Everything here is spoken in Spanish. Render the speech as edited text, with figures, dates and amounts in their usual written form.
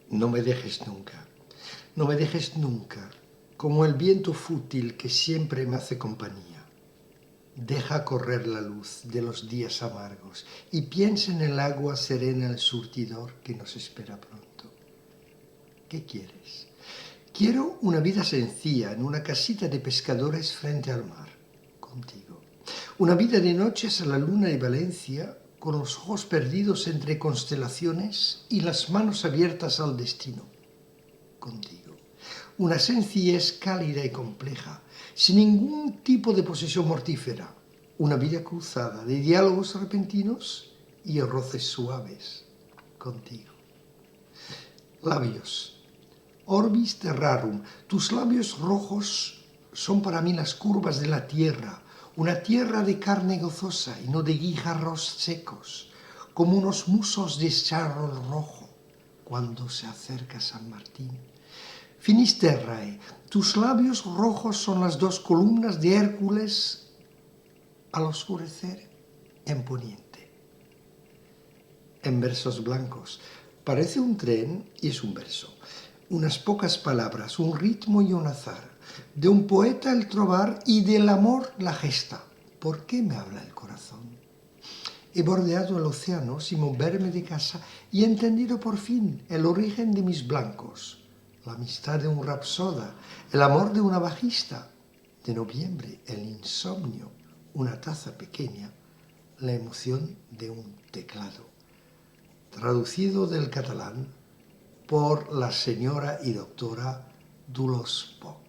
No me dejes nunca, no me dejes nunca, como el viento fútil que siempre me hace compañía. Deja correr la luz de los días amargos y piensa en el agua serena del surtidor que nos espera pronto. ¿Qué quieres? Quiero una vida sencilla en una casita de pescadores frente al mar, contigo. Una vida de noches a la luna de Valencia, con los ojos perdidos entre constelaciones y las manos abiertas al destino, contigo. Una sencillez cálida y compleja, sin ningún tipo de posesión mortífera. Una vida cruzada de diálogos repentinos y roces suaves, contigo. Labios. Orbis terrarum. Tus labios rojos son para mí las curvas de la tierra, una tierra de carne gozosa y no de guijarros secos, como unos musos de charol rojo cuando se acerca San Martín. Finisterrae, tus labios rojos son las dos columnas de Hércules al oscurecer en poniente. En versos blancos, parece un tren y es un verso. Unas pocas palabras, un ritmo y un azar. De un poeta el trobar y del amor la gesta. ¿Por qué me habla el corazón? He bordeado el océano sin moverme de casa y he entendido por fin el origen de mis blancos. La amistad de un rapsoda, el amor de una bajista. De noviembre, el insomnio, una taza pequeña, la emoción de un teclado. Traducido del catalán por la señora y doctora Dolors Poch.